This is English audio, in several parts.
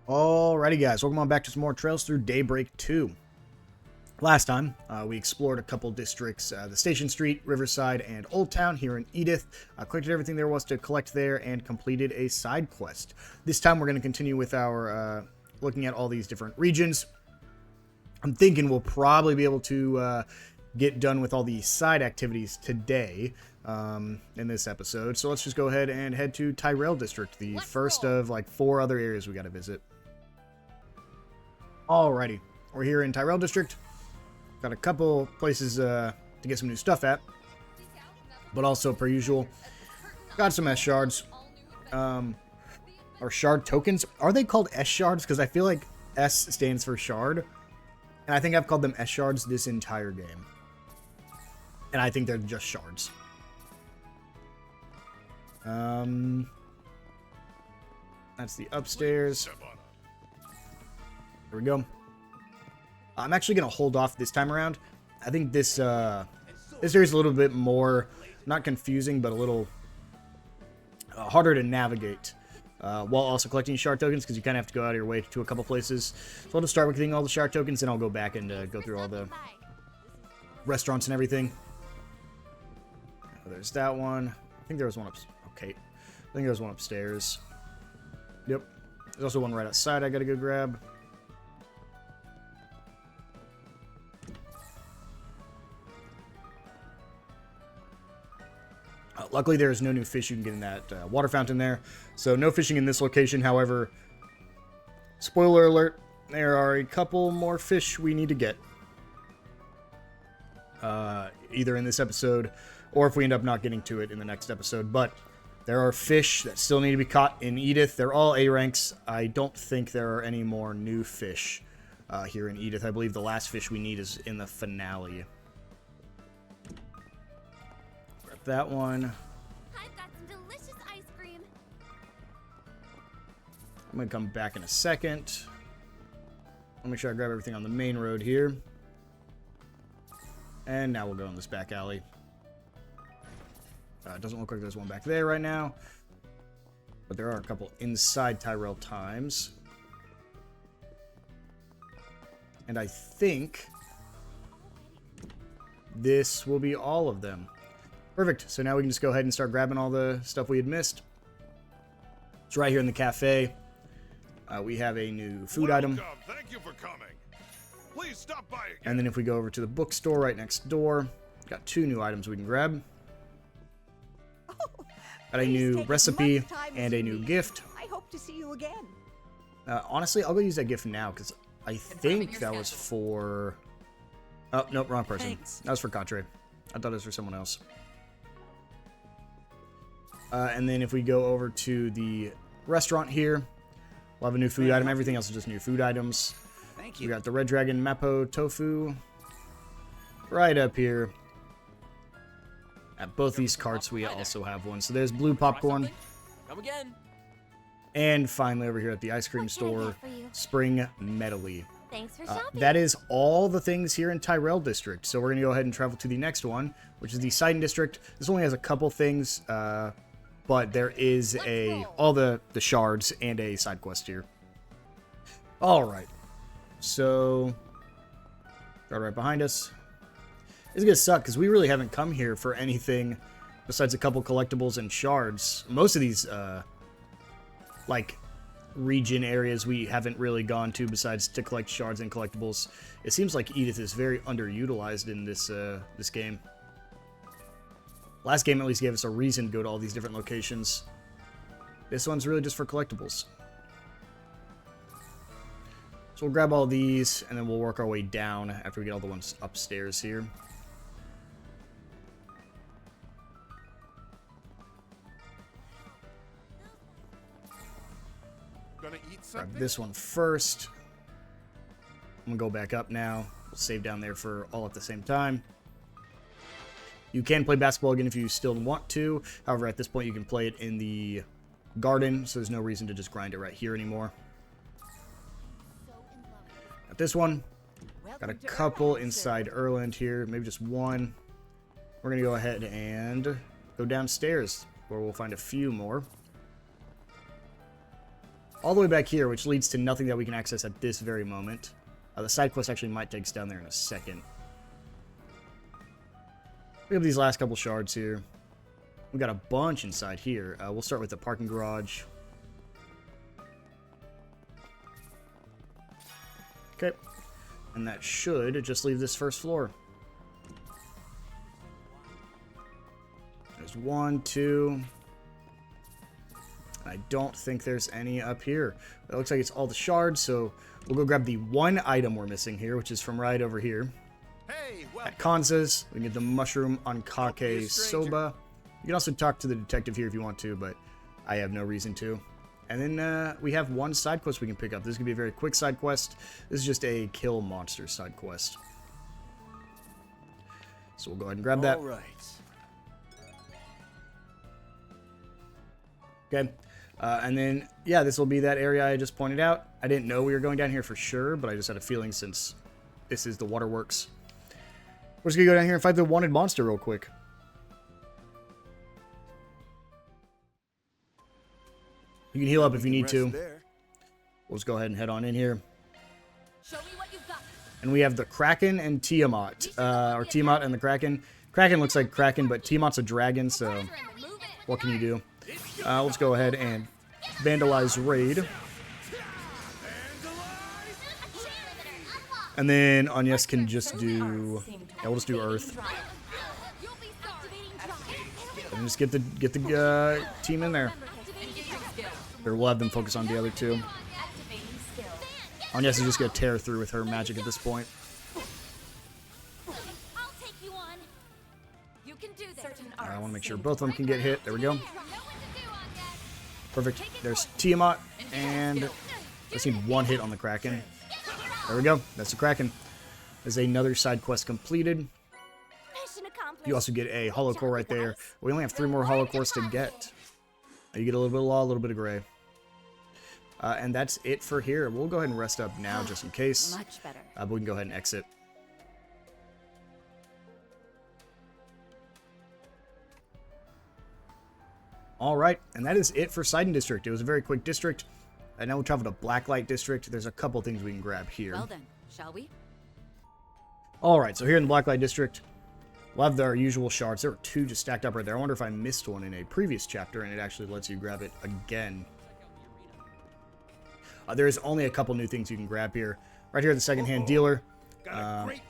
Alrighty guys, welcome on back to some more Trails Through Daybreak 2. Last time, we explored a couple districts, the Station Street, Riverside, and Old Town here in Edith. Collected everything there was to collect there and completed a side quest. This time we're going to continue with our looking at all these different regions. I'm thinking we'll probably be able to get done with all the side activities today in this episode. So let's just go ahead and head to Tyrell District, the first of like 4 other areas we got to visit. Alrighty, we're here in Tyrell District. Got a couple places to get some new stuff at, but also, per usual, got some S shards, or shard tokens. Are they called S shards? Because I feel like S stands for shard, and I think I've called them S shards this entire game, and I think they're just shards. That's the upstairs. There we go. I'm actually going to hold off this time around. I think this this area is a little bit more, not confusing, but a little harder to navigate while also collecting shard tokens, because you kind of have to go out of your way to a couple places. So I'll just start with getting all the shard tokens, and I'll go back and go through all the restaurants and everything. There's that one. I think there was one okay. I think there was one upstairs. Yep. There's also one right outside I gotta go grab. Luckily, there is no new fish you can get in that water fountain there. So, no fishing in this location. However, spoiler alert, there are a couple more fish we need to get. Either in this episode, or if we end up not getting to it in the next episode. But there are fish that still need to be caught in Edith. They're all A ranks. I don't think there are any more new fish here in Edith. I believe the last fish we need is in the finale. That one. I've got some delicious ice cream. I'm gonna come back in a second. I'll make sure I grab everything on the main road here. And now we'll go in this back alley. It doesn't look like there's one back there right now, but there are a couple inside Tyrell Times. And I think this will be all of them. Perfect. So now we can just go ahead and start grabbing all the stuff we had missed. It's right here in the cafe. We have a new food item. Thank you for coming. Please stop by again. And then if we go over to the bookstore right next door, got 2 new items we can grab. Got a new recipe and a new gift. I hope to see you again. Honestly, I'll go use that gift now because I think that was for... Oh, nope, wrong person. Thanks. That was for Contre. I thought it was for someone else. And then if we go over to the restaurant here, we'll have a new food item. Everything else is just new food items. Thank you. We got the Red Dragon Mappo Tofu right up here. At both these carts, we also have one. So there's blue popcorn. Come again. And finally, over here at the ice cream What can I store, get for you? Spring Medley. Thanks for shopping. That is all the things here in Tyrell District. So we're going to go ahead and travel to the next one, which is the Sidon District. This only has a couple things, but there is all the shards and a side quest here. All right. So, right behind us. It's going to suck because we really haven't come here for anything besides a couple collectibles and shards. Most of these, like, region areas we haven't really gone to besides to collect shards and collectibles. It seems like Edith is very underutilized in this this game. Last game at least gave us a reason to go to all these different locations. This one's really just for collectibles. So we'll grab all these and then we'll work our way down after we get all the ones upstairs here. Gonna eat something? Grab this one first. I'm gonna go back up now. We'll save down there for all at the same time. You can play basketball again if you still want to. However, at this point, you can play it in the garden, so there's no reason to just grind it right here anymore. Got this one. Got a couple inside Erland here, maybe just one. We're gonna go ahead and go downstairs, where we'll find a few more. all the way back here, which leads to nothing that we can access at this very moment. The side quest actually might take us down there in a second. We have these last couple shards here. We got a bunch inside here. We'll start with the parking garage. Okay. And that should just leave this first floor. There's 1, 2. I don't think there's any up here. It looks like it's all the shards, so we'll go grab the one item we're missing here, which is from right over here. Hey, At Kanza's, we can get the mushroom onkake soba. You can also talk to the detective here if you want to, but I have no reason to. And then we have one side quest we can pick up. This is going to be a very quick side quest. This is just a kill monster side quest. So we'll go ahead and grab that. All right. Okay. And then, yeah, this will be that area I just pointed out. I didn't know we were going down here for sure, but I just had a feeling since this is the waterworks. We're just going to go down here and fight the wanted monster real quick. You can heal up if you need to. We'll just go ahead and head on in here. Show me what you've got. And we have the Kraken and Tiamat. Or Tiamat and the Kraken. Kraken looks like Kraken, but Tiamat's a dragon, so what can you do? Let's go ahead and vandalize raid. And then Agnes can just do... Yeah, we'll just do Earth. And just get the team in there. Or we'll have them focus on the other two. Agnes is just going to tear through with her magic at this point. I'll take you on. You can do this. I want to make sure both of them can get hit. There we go. Perfect. There's Tiamat, and I just need one hit on the Kraken. There we go. That's the Kraken. There's another side quest completed. Mission accomplished. You also get a hollow core right there. We only have 3 more hollow cores to get. You get a little bit of law, a little bit of gray. And that's it for here. We'll go ahead and rest up now just in case. Much better. But we can go ahead and exit. Alright, and that is it for Sidon District. It was a very quick district. And now we'll travel to Blacklight District. There's a couple things we can grab here. Well then, shall we? Alright, so here in the Blacklight District, we'll have our usual shards. There were 2 just stacked up right there. I wonder if I missed one in a previous chapter, and it actually lets you grab it again. There's only a couple new things you can grab here. Right here, the second-hand dealer.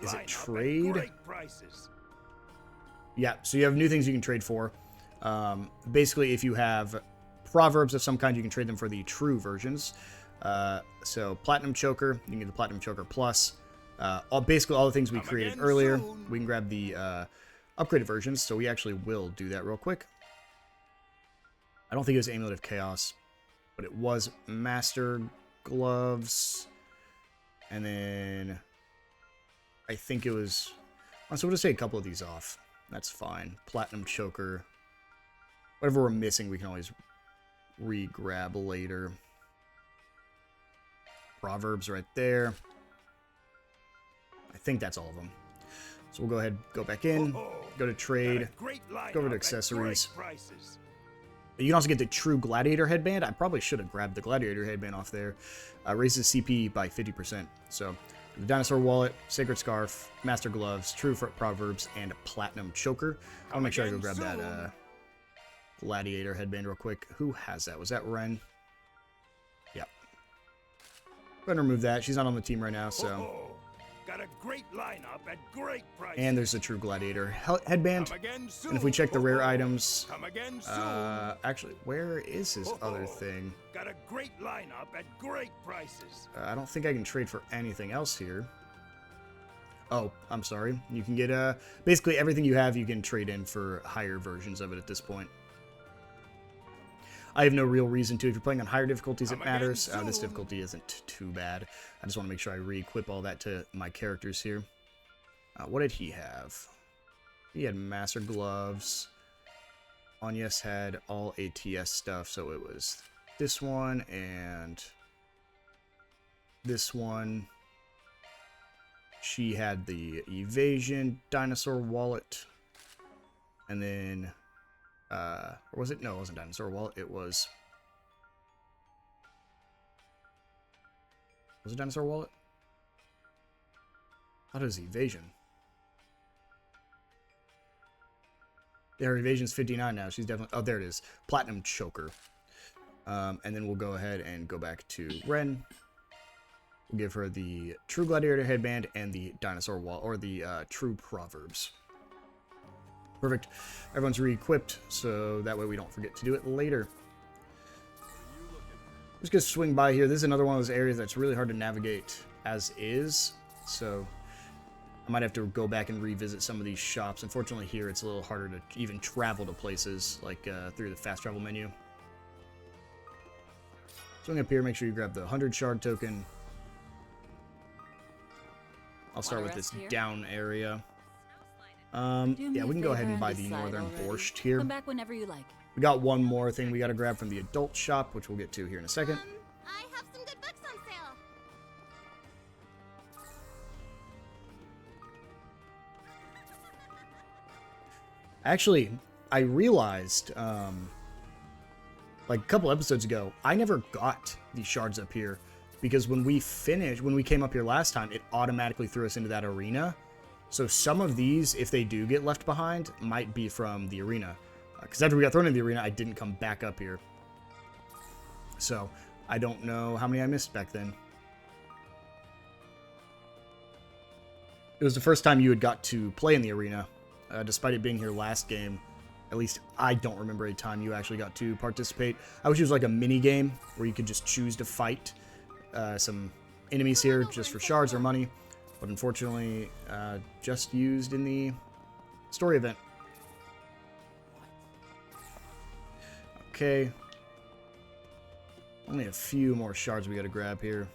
Is it trade? Yeah, so you have new things you can trade for. Basically, if you have proverbs of some kind, you can trade them for the true versions. So Platinum Choker, you can get the Platinum Choker Plus. Basically, all the things we created earlier, we can grab the upgraded versions. So we actually will do that real quick. I don't think it was Amulet of Chaos, but it was Master Gloves. And then I think it was... So we'll just take a couple of these off. That's fine. Platinum Choker. Whatever we're missing, we can always re-grab later. Proverbs right there. I think that's all of them. So we'll go ahead, go back in, go to trade, go over to accessories. You can also get the True Gladiator Headband. I probably should have grabbed the Gladiator Headband off there. Raises CP by 50%. So the Dinosaur Wallet, Sacred Scarf, Master Gloves, True Proverbs, and Platinum Choker. I'll make sure I go grab that Gladiator Headband real quick. Who has that? Was that Ren? Yep. Go ahead and remove that. She's not on the team right now, so... Got a great lineup at great price. And there's the True Gladiator Headband. And if we check the rare items... actually, where is his other thing? Got a great lineup at great prices. I don't think I can trade for anything else here. Oh, I'm sorry. You can get basically everything you have you can trade in for higher versions of it at this point. I have no real reason to. If you're playing on higher difficulties, it matters. This difficulty isn't too bad. I just want to make sure I re-equip all that to my characters here. What did he have? He had Master Gloves. Agnes had all ATS stuff, so it was this one and this one. She had the Evasion Dinosaur Wallet. And then... or was it? No, it wasn't Dinosaur Wallet. It was... Was it dinosaur wallet? I thought it was evasion. Yeah, her evasion's 59 now. She's definitely... Oh, there it is. Platinum choker. And then we'll go ahead and go back to Ren. We'll give her the True Gladiator headband and the dinosaur wall, or the True Proverbs. Perfect. Everyone's re-equipped, so that way we don't forget to do it later. Just gonna swing by here. This is another one of those areas that's really hard to navigate as is, so I might have to go back and revisit some of these shops. Unfortunately, here it's a little harder to even travel to places, like through the fast travel menu. Swing up here, make sure you grab the 100 shard token. I'll start with this down area. Yeah, we can go ahead and buy the Northern Borscht here. Come back whenever you like. We got one more thing we got to grab from the adult shop, which we'll get to here in a second. I have some good books on sale. Actually, I realized, like a couple episodes ago, I never got these shards up here because when we came up here last time, it automatically threw us into that arena. So some of these, if they do get left behind, might be from the arena. Because after we got thrown into the arena, I didn't come back up here. So I don't know how many I missed back then. It was the first time you had got to play in the arena. Despite it being here last game, at least I don't remember a time you actually got to participate. I wish it was like a mini game where you could just choose to fight some enemies here just for shards or money. But unfortunately, just used in the story event. Okay. Only a few more shards we gotta grab here.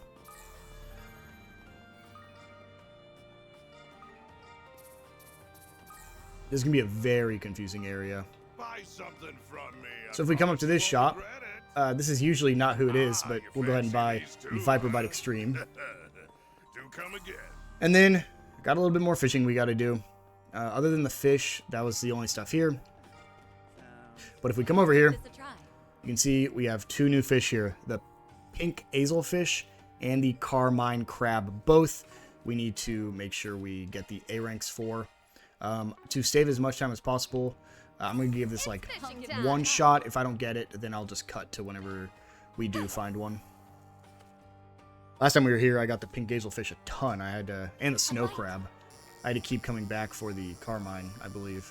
This is gonna be a very confusing area. Buy something from me. So if we come up to this shop, this is usually not who it is, but we'll go ahead and buy the Viper Bite Extreme. Do come again. And then, got a little bit more fishing we gotta do. Other than the fish, that was the only stuff here. But if we come over here, you can see we have two new fish here. The pink azelfish and the carmine crab. Both we need to make sure we get the A ranks for. To save as much time as possible, I'm going to give this like one shot. If I don't get it, then I'll just cut to whenever we do find one. Last time we were here, I got the pink azelfish a ton. I had to, and the snow crab. I had to keep coming back for the carmine, I believe.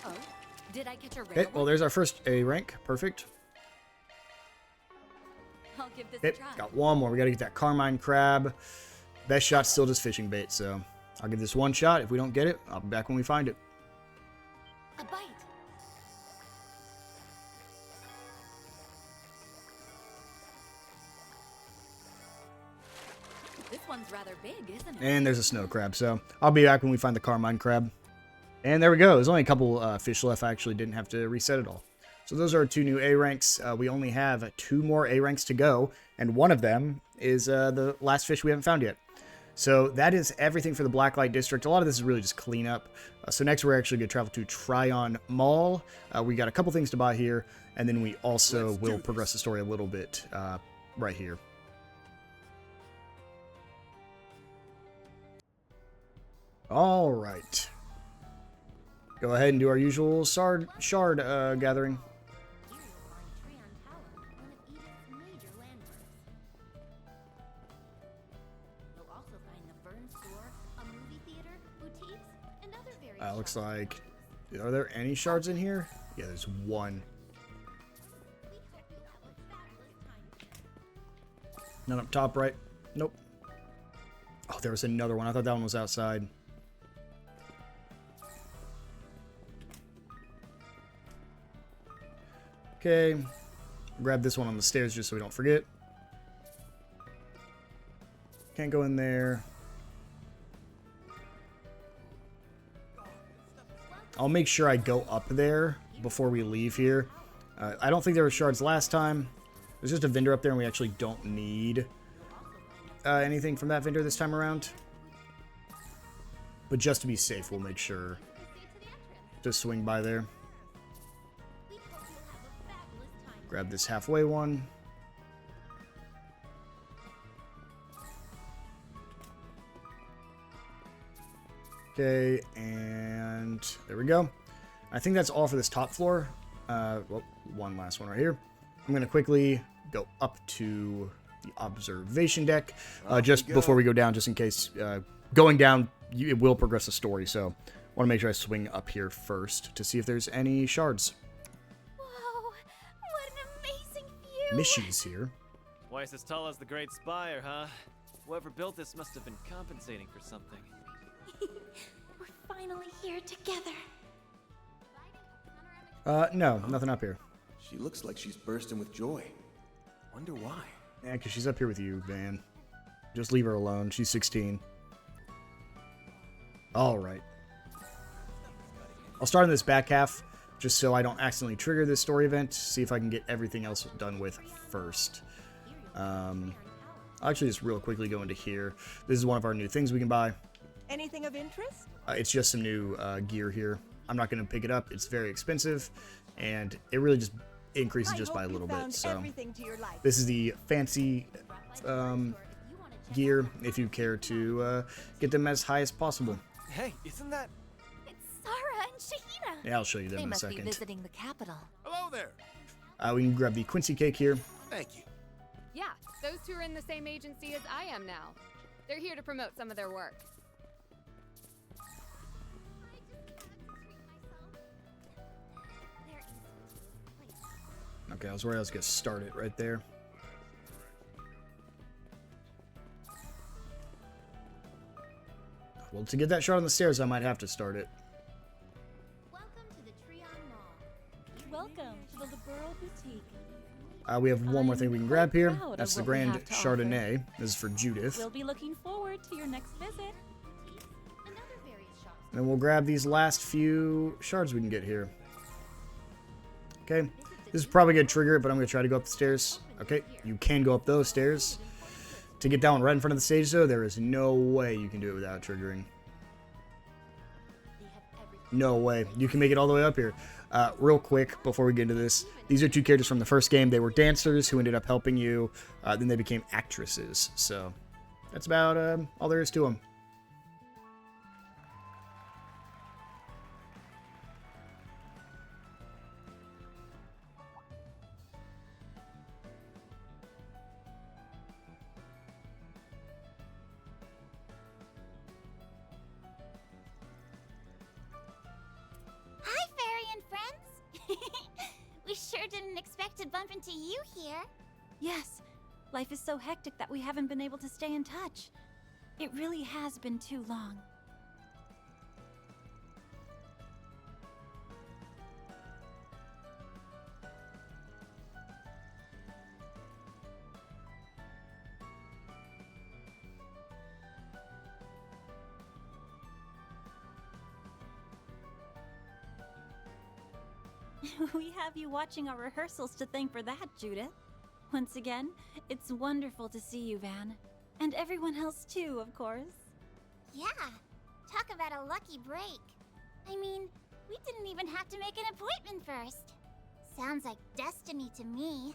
Oh, did I catch a rare Okay, well, one? there's our first A rank. Perfect. I'll give this a Okay, try. got one more. We got to get that carmine crab. Best shot's still just fishing bait, so I'll give this one shot. If we don't get it, I'll be back when we find it. A bite. This one's rather big, isn't it? And there's a snow crab, so I'll be back when we find the carmine crab. And there we go. There's only a couple fish left. I actually didn't have to reset it all. So those are our two new A ranks. We only have two more A ranks to go, and one of them is the last fish we haven't found yet. So that is everything for the Blacklight District. A lot of this is really just cleanup. So next we're actually going to travel to Tryon Mall. We got a couple things to buy here, and then we also will progress the story a little bit right here. All right. Go ahead and do our usual shard gathering. Here you'll find Treon Tower, one of Edith's major landmarks. You'll also find the Fern Store, a movie theater, boutiques, and other various Looks shops. like... Are there any shards in here? Yeah, there's one. We hope you'll have a fabulous time. None up top, right? Nope. Oh, there was another one. I thought that one was outside. Okay. Grab this one on the stairs just so we don't forget. Can't go in there. I'll make sure I go up there before we leave here. I don't think there were shards last time. There's just a vendor up there and we actually don't need anything from that vendor this time around. But just to be safe, we'll make sure Proceed to the entrance. to swing by there. We hope you'll have a fabulous Grab this halfway one. Okay, and there we go. I think that's all for this top floor. Well, one last one right here. I'm going to quickly go up to the observation deck just before we go down, just in case going down, it will progress the story. So I want to make sure I swing up here first to see if there's any shards. Whoa, what an amazing view! Missy's here. Twice as tall as the Great Spire, huh? Whoever built this must have been compensating for something. We're finally here together. No, nothing up here. She looks like she's bursting with joy. Wonder why. Yeah, because she's up here with you, Van. Just leave her alone. She's 16. Alright. I'll start in this back half, just so I don't accidentally trigger this story event. See if I can get everything else done with first. I'll actually just real quickly go into here. This is one of our new things we can buy. Anything of interest? It's just some new gear here. I'm not going to pick it up. It's very expensive, and it really just increases just by a little bit. So this is the fancy gear, if you care to get them as high as possible. Hey, isn't that... It's Sarah and Shahina. Yeah, I'll show you them They in a must be second. visiting the capital. Hello there. We can grab the Quincy cake here. Thank you. Yeah, those two are in the same agency as I am now. They're here to promote some of their work. Okay, I was worried I was going to start it right there. Well, to get that shot on the stairs, I might have to start it. Welcome to the Treon Mall. Welcome to the Liberal Boutique. We have one more thing we can grab here. proud of That's the what we Grand have to Chardonnay. This is for Judith. We'll be looking forward to your next visit. And other various shops. And then we'll grab these last few shards we can get here. Okay. This is probably going to trigger it, but I'm going to try to go up the stairs. Okay, you can go up those stairs. To get down right in front of the stage, though, there is no way you can do it without triggering. No way. You can make it all the way up here. Real quick, before we get into this, these are two characters from the first game. They were dancers who ended up helping you. Then they became actresses. So that's about all there is to them. Hi, Fairy and friends. We sure didn't expect to bump into you here. Yes, life is so hectic that we haven't been able to stay in touch. It really has been too long. We have you watching our rehearsals to thank for that, Judith. Once again, it's wonderful to see you, Van. And everyone else too, of course. Yeah, talk about a lucky break. I mean, we didn't even have to make an appointment first. Sounds like destiny to me.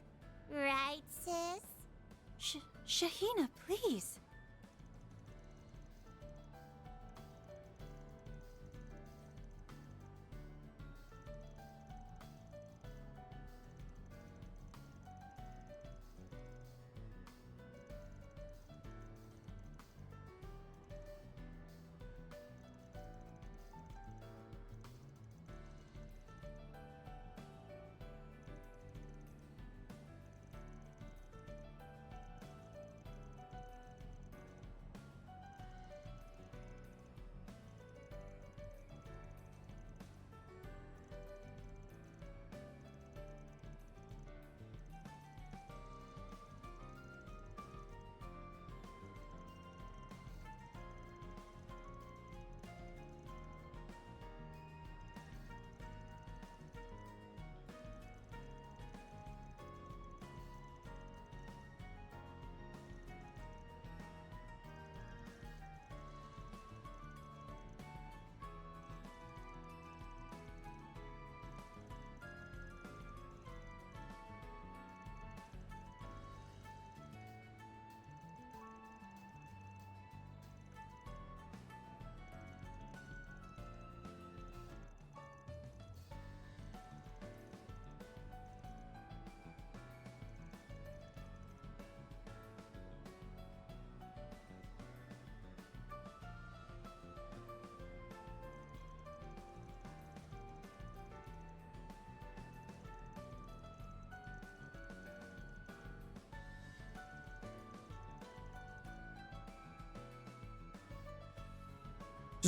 Right, sis? Shahina, please.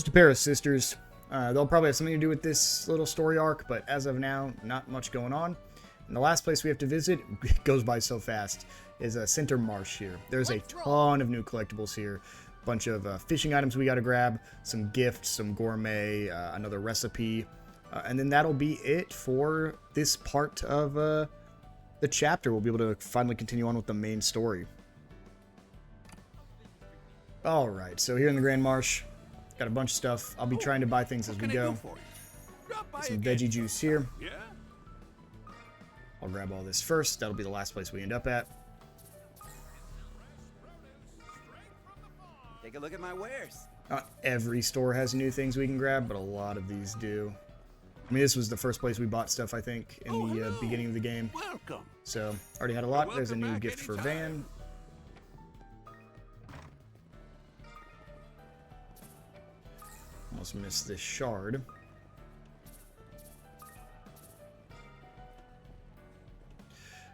Just a pair of sisters. They'll probably have something to do with this little story arc, but as of now, not much going on. And the last place we have to visit, it goes by so fast, is Center Marsh here. There's a ton of new collectibles here. Bunch of fishing items we got to grab, some gifts, some gourmet, another recipe, and then that'll be it for this part of the chapter. We'll be able to finally continue on with the main story. Alright, so here in the Grand Marsh, got a bunch of stuff. I'll be trying to buy things as we go. Got some veggie juice here. Yeah? I'll grab all this first. That'll be the last place we end up at. Take a look at my wares. Not every store has new things we can grab, but a lot of these do. I mean, this was the first place we bought stuff, I think, in the beginning of the game. Welcome. So, already had a lot. There's a new Welcome back gift for anytime. Van. Almost missed this shard.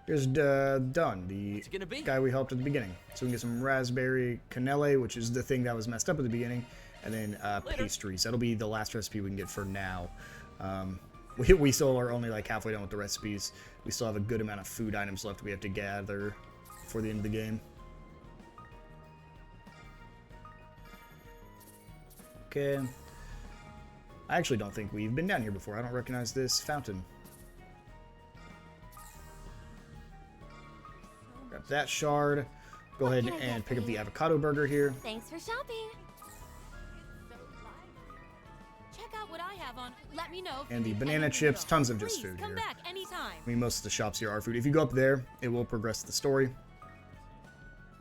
Here's Dunn, the guy we helped at the beginning. So we can get some raspberry cannelle, which is the thing that was messed up at the beginning, and then pastries. That'll be the last recipe we can get for now. We still are only like halfway done with the recipes. We still have a good amount of food items left we have to gather before the end of the game. Okay. I actually don't think we've been down here before. I don't recognize this fountain. Grab that shard. Go ahead and pick up the avocado burger here. Thanks for shopping. Check out what I have on. Let me know. And the banana chips. Tons of just food Come here. back anytime. I mean, most of the shops here are food. If you go up there, it will progress the story.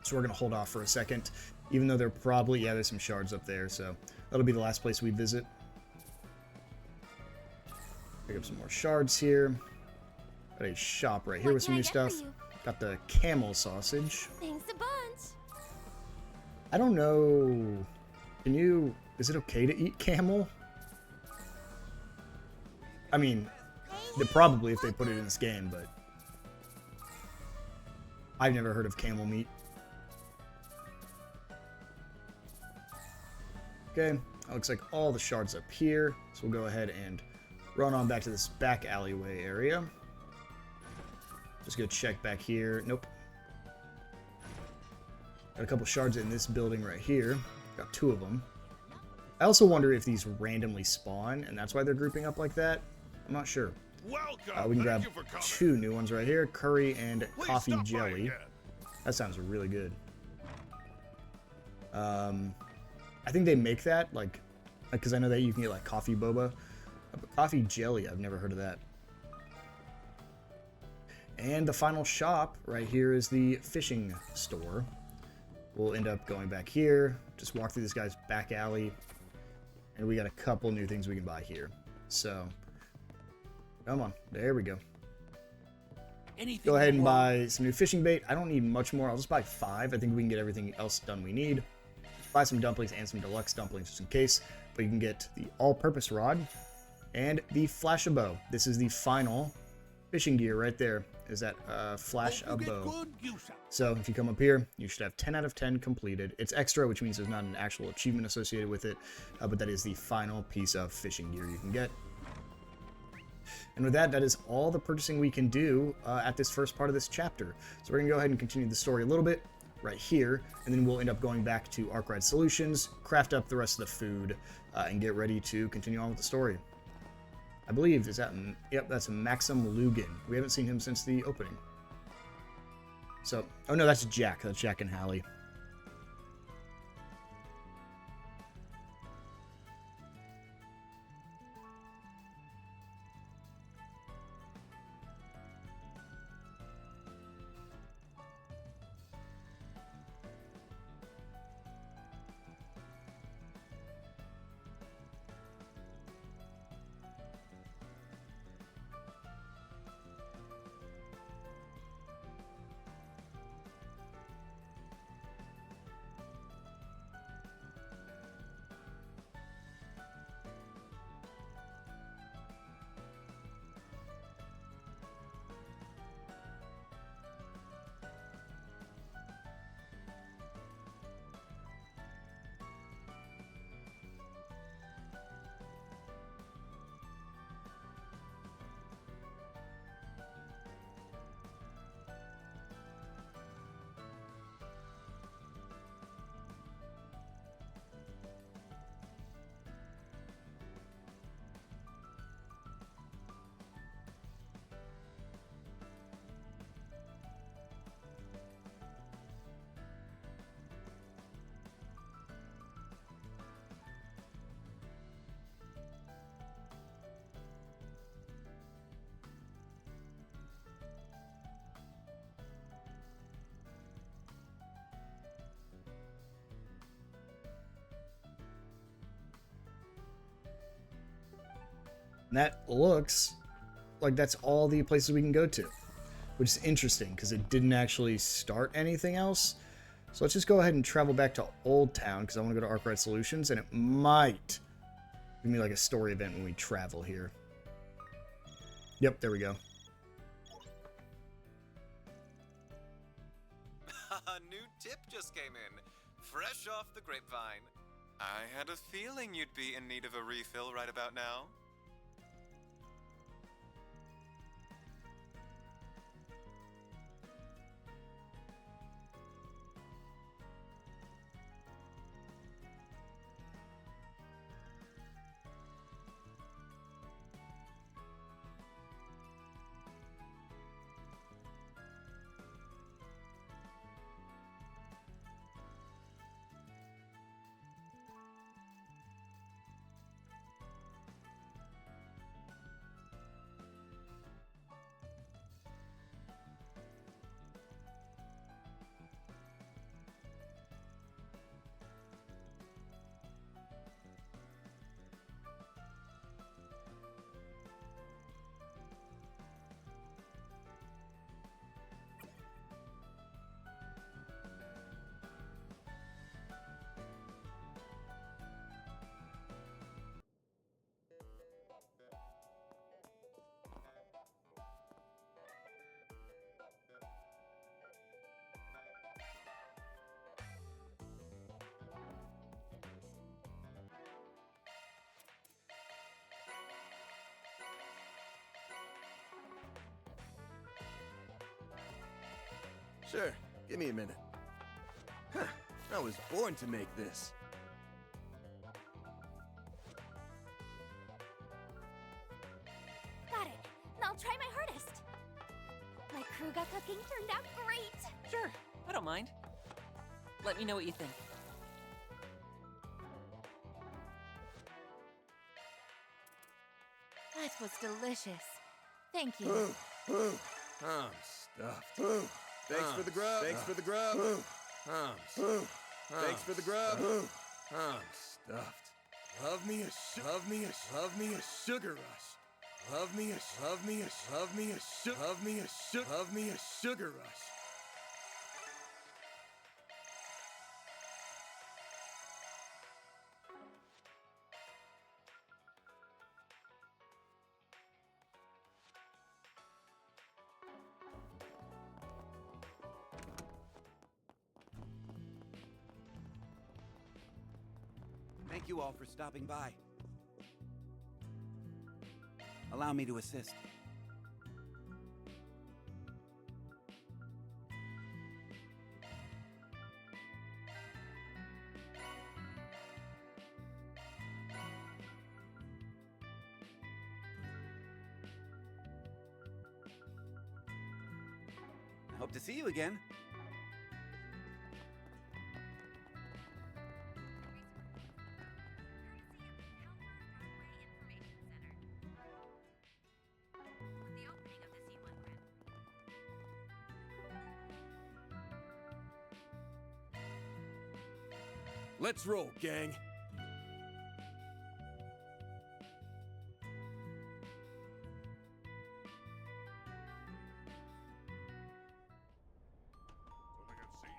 So we're going to hold off for a second. Even though there probably, yeah, there's some shards up there. So that'll be the last place we visit. Pick up some more shards here. Got a shop right here with some new stuff. Got the camel sausage. Thanks a bunch. I don't know. Can you... Is it okay to eat camel? I mean, probably if they put it in this game, but... I've never heard of camel meat. Okay, that looks like all the shards up here. So we'll go ahead and run on back to this back alleyway area. Just go check back here. Nope. Got a couple shards in this building right here. Got 2 of them. I also wonder if these randomly spawn, and that's why they're grouping up like that. I'm not sure. Welcome. We can grab Thank you for coming. 2 new ones right here. Curry and Please coffee stop by jelly. again. That sounds really good. I think they make that, like, because I know that you can get, like, coffee boba. But coffee jelly, I've never heard of that. And the final shop right here is the fishing store. We'll end up going back here, just walk through this guy's back alley, and we got a couple new things we can buy here. So, come on, there we go. Go ahead and buy some new fishing bait. I don't need much more. I'll just buy 5. I think we can get everything else done we need. Buy some dumplings and some deluxe dumplings just in case. But you can get the all-purpose rod and the flash a bow. This is the final fishing gear right there. Is that flash a bow. So if you come up here, you should have 10 out of 10 completed. It's extra, which means there's not an actual achievement associated with it. But that is the final piece of fishing gear you can get. And with that, that is all the purchasing we can do at this first part of this chapter. So we're going to go ahead and continue the story a little bit right here, and then we'll end up going back to Arkwright Solutions, craft up the rest of the food, and get ready to continue on with the story. I believe, is that, yep, that's Maxim Lugan. We haven't seen him since the opening. So, oh no, that's Jack. That's Jack and Hallie. And that looks like that's all the places we can go to, which is interesting because it didn't actually start anything else. So let's just go ahead and travel back to Old Town because I want to go to Arkwright Solutions, and it might give me like a story event when we travel here. Yep, there we go. A new tip just came in, fresh off the grapevine. I had a feeling you'd be in need of a refill right about now. Sure, give me a minute. Huh, I was born to make this. Got it. I'll try my hardest. My Kruga cooking turned out great. Sure, I don't mind. Let me know what you think. That was delicious. Thank you. I'm stuffed. Thanks for the grub. Thanks for the grub. Thanks for the grub. I'm stuffed. Love me a sugar rush. Love me a sugar rush. Thank you all for stopping by. Allow me to assist. I hope to see you again. Let's roll, gang. Don't think I've seen you.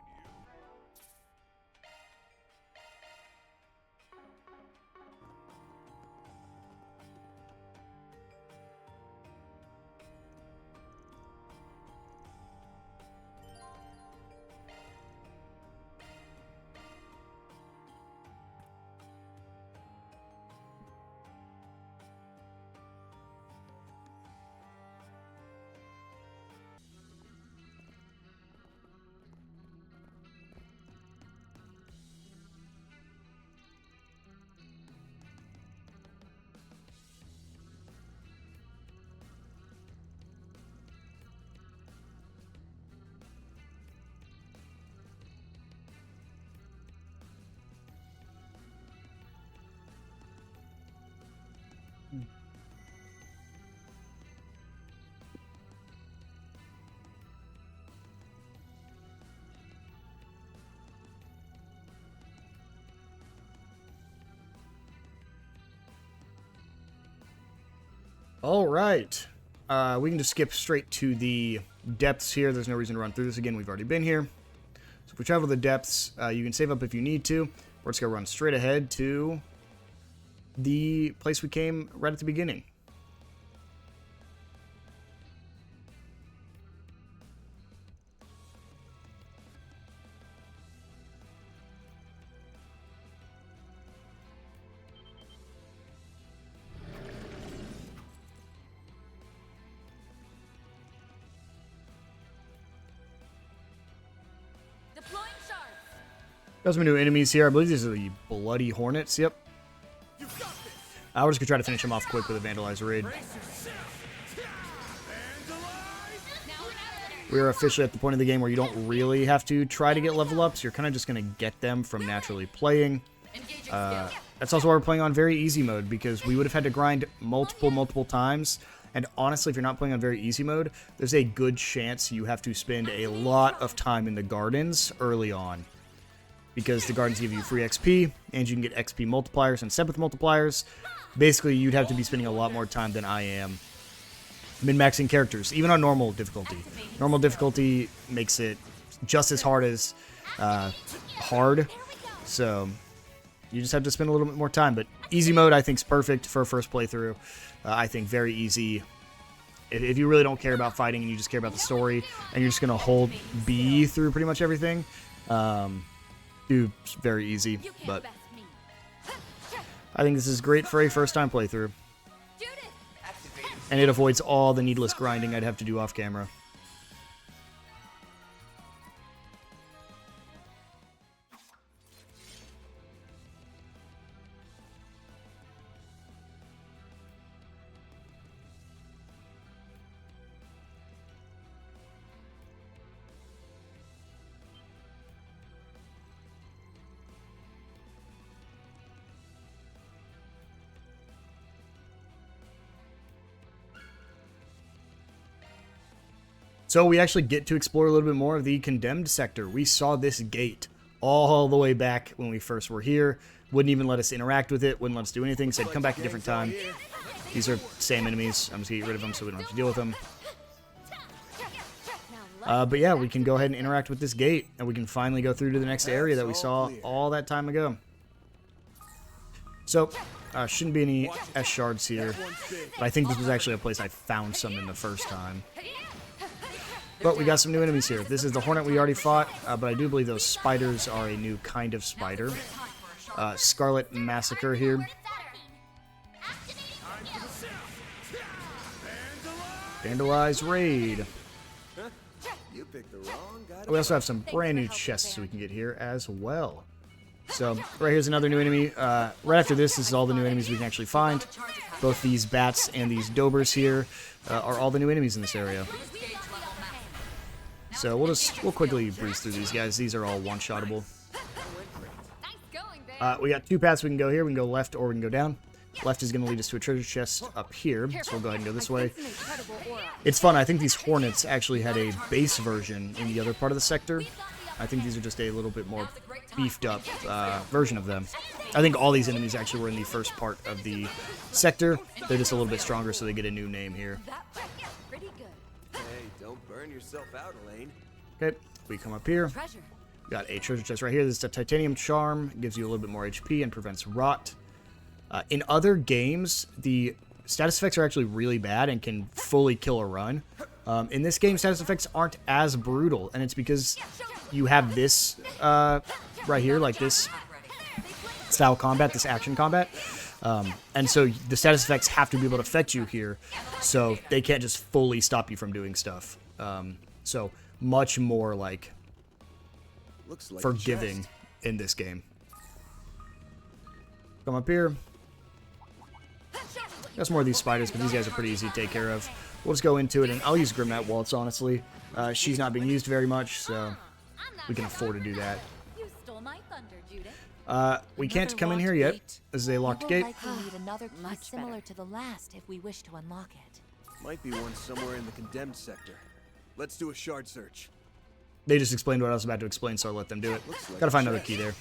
All right. We can just skip straight to the depths here. There's no reason to run through this again. We've already been here. So if we travel the depths, you can save up if you need to. We're just going to run straight ahead to the place we came right at the beginning. Got some new enemies here. I believe these are the Bloody Hornets. Yep. We're just going to try to finish them off quick with a Vandalized Raid. We're officially at the point of the game where you don't really have to try to get level ups. You're kind of just going to get them from naturally playing. That's also why we're playing on very easy mode, because we would have had to grind multiple times. And honestly, if you're not playing on very easy mode, there's a good chance you have to spend a lot of time in the gardens early on. Because the gardens give you free XP, and you can get XP multipliers and Seventh multipliers. Basically, you'd have to be spending a lot more time than I am min-maxing characters, even on normal difficulty. Normal difficulty makes it just as hard as hard, so you just have to spend a little bit more time. But easy mode, I think, is perfect for a first playthrough. I think very easy. If you really don't care about fighting and you just care about the story, and you're just going to hold B through pretty much everything, it's very easy, but I think this is great for a first-time playthrough. And it avoids all the needless grinding I'd have to do off camera. So we actually get to explore a little bit more of the Condemned sector. We saw this gate all the way back when we first were here. Wouldn't even let us interact with it, wouldn't let us do anything, said come back a different time. These are same enemies. I'm just going to get rid of them so we don't have to deal with them. But yeah, we can go ahead and interact with this gate, and we can finally go through to the next area that we saw all that time ago. So, shouldn't be any S shards here, but I think this was actually a place I found some in the first time. But we got some new enemies here. This is the Hornet we already fought, but I do believe those spiders are a new kind of spider. Scarlet Massacre here. Vandalized Raid. We also have some brand new chests we can get here as well. So, right here's another new enemy. Right after this is all the new enemies we can actually find. Both these bats and these dobers here are all the new enemies in this area. So we'll quickly breeze through these guys. These are all one-shottable. We got two paths we can go here. We can go left or we can go down. Left is going to lead us to a treasure chest up here, so we'll go ahead and go this way. It's fun. I think these Hornets actually had a base version in the other part of the sector. I think these are just a little bit more beefed up version of them. I think all these enemies actually were in the first part of the sector. They're just a little bit stronger, so they get a new name here. Don't burn yourself out, Elaine. Okay, we come up here. We got a treasure chest right here. This is a titanium charm. It gives you a little bit more HP and prevents rot. In other games, the status effects are actually really bad and can fully kill a run. In this game, status effects aren't as brutal, and it's because you have this right here, like this style combat, this action combat. And so the status effects have to be able to affect you here, so they can't just fully stop you from doing stuff. So much more like forgiving in this game. Come up here. Got some more of these spiders, but these guys are pretty easy to take care of. We'll just go into it, and I'll use Grimnat Waltz, honestly. She's not being used very much, so we can afford to do that. We can't come in here yet. This is a locked gate. Likely need another key similar to the last if we wish to unlock it. Might be one somewhere in the Condemned sector. Let's do a shard search. They just explained what I was about to explain, so I'll let them do it. Gotta find another key there.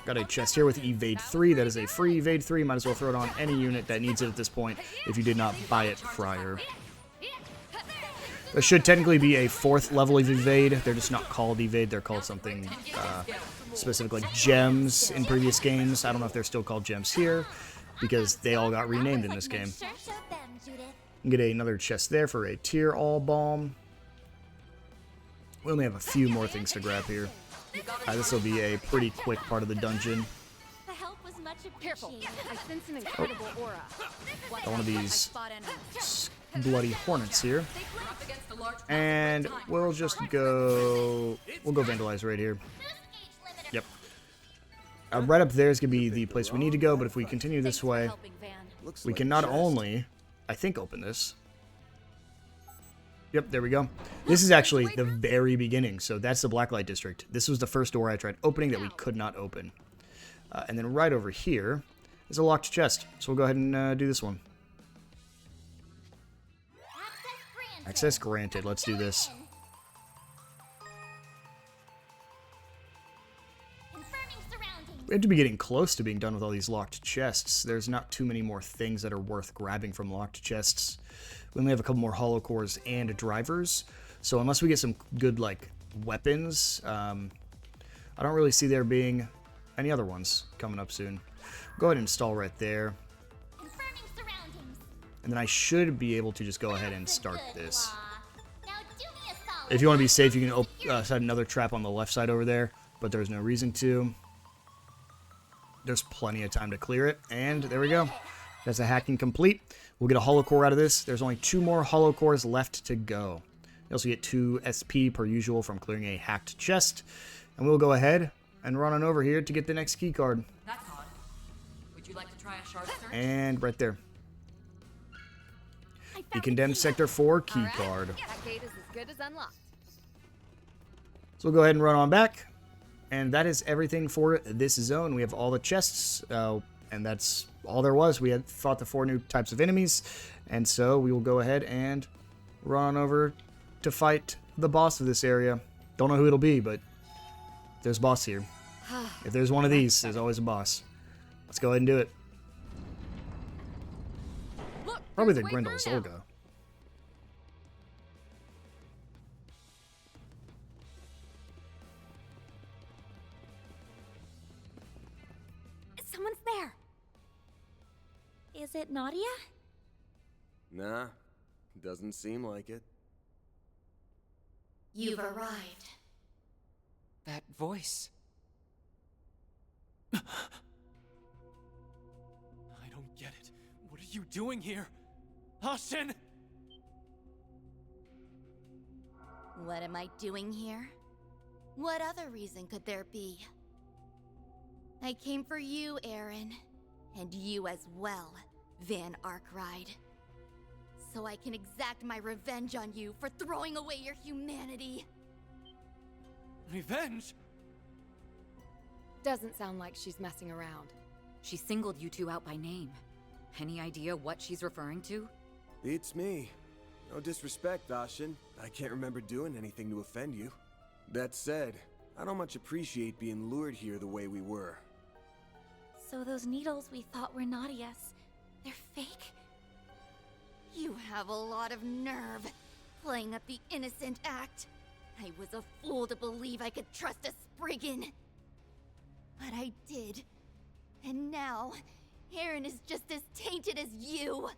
Got a chest here with Evade 3. That is a free Evade 3. Might as well throw it on any unit that needs it at this point if you did not buy it prior. There should technically be a 4th level of Evade. They're just not called Evade. They're called something specific, like Gems in previous games. I don't know if they're still called Gems here, because they all got renamed in this game. Get another chest there for a Tier All Balm. We only have a few more things to grab here. This will be a pretty quick part of the dungeon. The help was much Careful. appreciated. I sense an incredible aura. Got one of these bloody hornets here. And we'll just go... We'll go Vandalize right here. Yep. Right up there is going to be the place we need to go, but if we continue this way, we can not only, I think, open this. Yep, there we go. This is actually the very beginning, so that's the Blacklight District. This was the first door I tried opening that we could not open. And then right over here is a locked chest, so we'll go ahead and do this one. Access granted. Let's do this. We have to be getting close to being done with all these locked chests. There's not too many more things that are worth grabbing from locked chests. We only have a couple more hollow cores and drivers. So unless we get some good, like, weapons, I don't really see there being any other ones coming up soon. Go ahead and install right there. And then I should be able to just go ahead and start this. If you want to be safe, you can set another trap on the left side over there, but there's no reason to. There's plenty of time to clear it, and there we go. That's a hacking complete. We'll get a hollow core out of this. There's only 2 more hollow cores left to go. You also get 2 SP per usual from clearing a hacked chest. And we'll go ahead and run on over here to get the next key card. That's odd. Would you like to try a shard search? And right there. The Condemned Sector 4 key card. That gate is as good as unlocked. So we'll go ahead and run on back. And that is everything for this zone. We have all the chests, and that's all there was. We had fought the 4 new types of enemies, and so we will go ahead and run on over to fight the boss of this area. Don't know who it'll be, but there's a boss here. If there's one of these, there's always a boss. Let's go ahead and do it. Probably the Grendel Zolga. Someone's there. Is it Nadia? Nah, doesn't seem like it. You've arrived. That voice. I don't get it. What are you doing here? Ashen! What am I doing here? What other reason could there be? I came for you, Aaron. And you as well, Van Arkride. So I can exact my revenge on you for throwing away your humanity. Revenge? Doesn't sound like she's messing around. She singled you 2 out by name. Any idea what she's referring to? Beats me. No disrespect, Ashen. I can't remember doing anything to offend you. That said, I don't much appreciate being lured here the way we were. So those needles we thought were Nadia's, they're fake? You have a lot of nerve, playing up the innocent act. I was a fool to believe I could trust a Spriggan. But I did. And now, Aaron is just as tainted as you.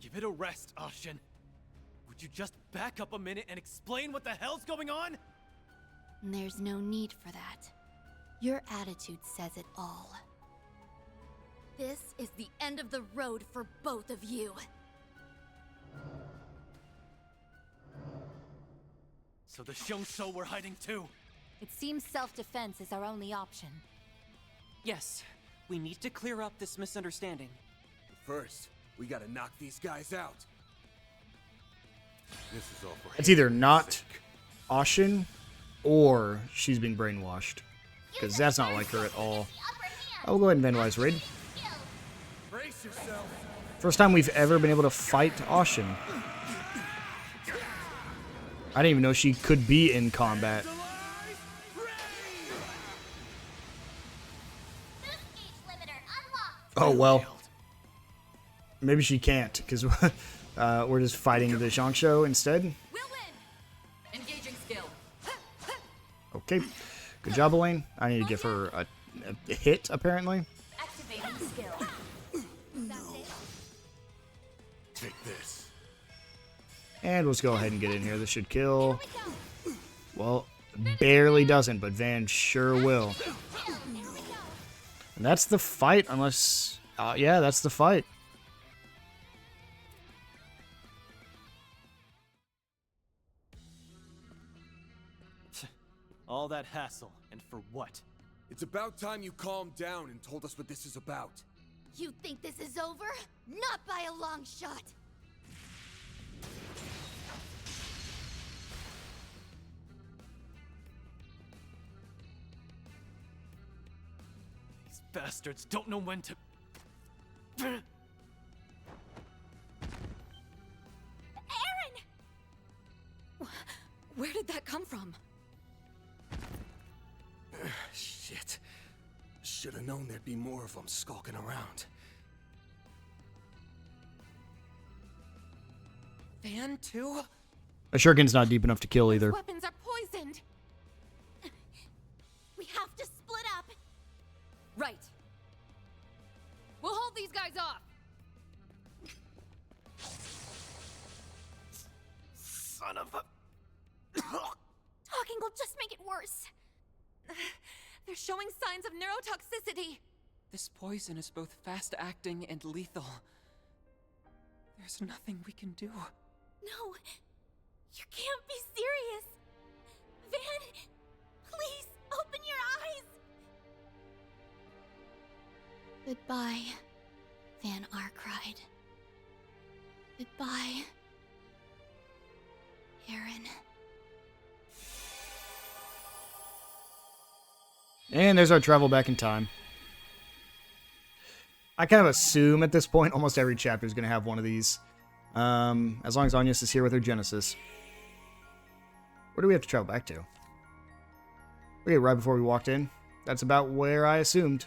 Give it a rest, Ashen. Would you just back up a minute and explain what the hell's going on? There's no need for that. Your attitude says it all. This is the end of the road for both of you. So the Xiongshou were hiding too. It seems self-defense is our only option. Yes, we need to clear up this misunderstanding. First, we gotta knock these guys out. This is all for It's either not Ashen or she's being brainwashed. Because that's not like her at all. I will go ahead and Vandalize Raid. Brace yourself. First time we've ever been able to fight Ashen. I didn't even know she could be in combat. Oh, well. Maybe she can't, because we're just fighting the Zhangshou instead. We'll win. Engaging skill. Okay. Good job, Elaine. I need to give her a hit, apparently. Activating skill. Take this. And let's go ahead and get in here. This should kill. Well, barely doesn't, but Van sure will. And that's the fight, unless... yeah, that's the fight. All that hassle, and for what? It's about time you calmed down and told us what this is about. You think this is over? Not by a long shot. These bastards don't know when to... Aaron! Where did that come from? Shit. Should have known there'd be more of them skulking around. Van, too? A shuriken's not deep enough to kill either. Weapons are poisoned. We have to split up. Right. We'll hold these guys off. Son of a... Talking will just make it worse. They're showing signs of neurotoxicity. This poison is both fast-acting and lethal. There's nothing we can do. No, you can't be serious. Van, please open your eyes. Goodbye, Van Arkwright. Goodbye, Aaron. And there's our travel back in time. I kind of assume at this point almost every chapter is going to have one of these. As long as Agnes is here with her Genesis. Where do we have to travel back to? Okay, right before we walked in. That's about where I assumed.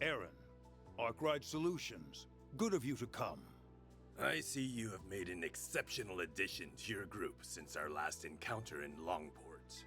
Aaron, Arkwright Solutions. Good of you to come. I see you have made an exceptional addition to your group since our last encounter in Longport.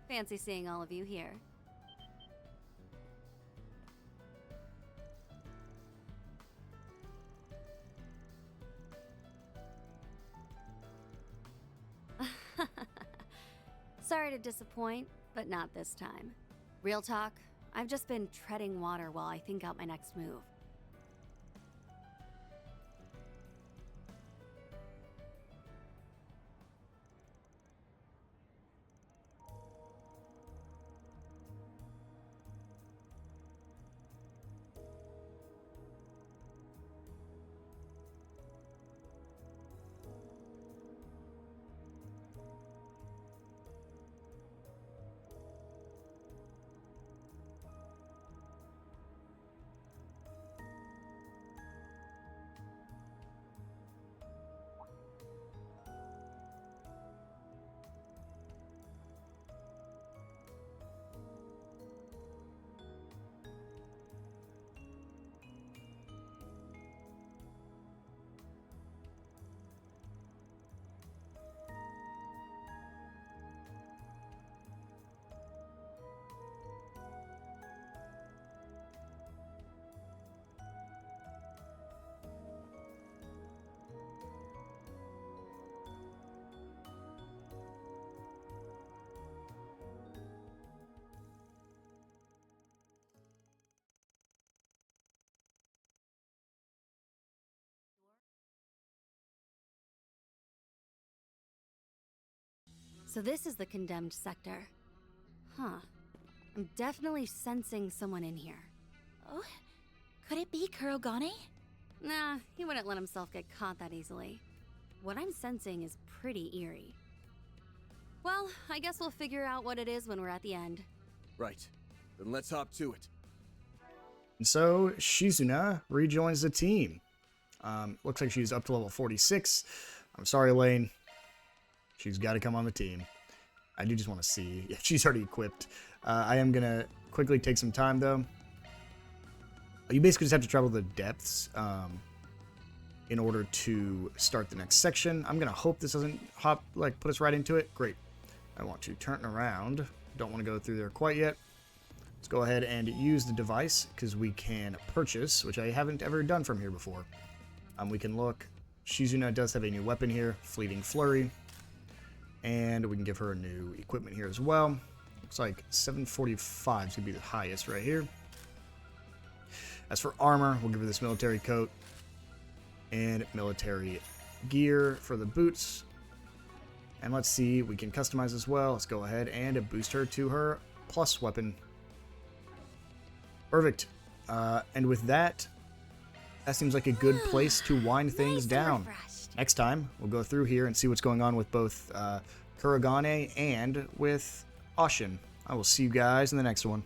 Fancy seeing all of you here. Sorry to disappoint, but not this time. Real talk, I've just been treading water while I think out my next move. So this is the condemned sector. Huh. I'm definitely sensing someone in here. Oh? Could it be Kurogane? Nah, he wouldn't let himself get caught that easily. What I'm sensing is pretty eerie. Well, I guess we'll figure out what it is when we're at the end. Right. Then let's hop to it. And so, Shizuna rejoins the team. Looks like she's up to level 46. I'm sorry, Lane. She's got to come on the team. I do just want to see. Yeah, she's already equipped. I am going to quickly take some time, though. You basically just have to travel the depths in order to start the next section. I'm going to hope this doesn't put us right into it. Great. I want to turn around. Don't want to go through there quite yet. Let's go ahead and use the device, because we can purchase, which I haven't ever done from here before. We can look. Shizuna does have a new weapon here, Fleeting Flurry. And we can give her a new equipment here as well. Looks like 745 is going to be the highest right here. As for armor, we'll give her this military coat and military gear for the boots. And let's see, we can customize as well. Let's go ahead and boost her to her plus weapon. Perfect. And with that, that seems like a good place to wind things down. Next time, we'll go through here and see what's going on with both Kurogane and with Ashin. I will see you guys in the next one.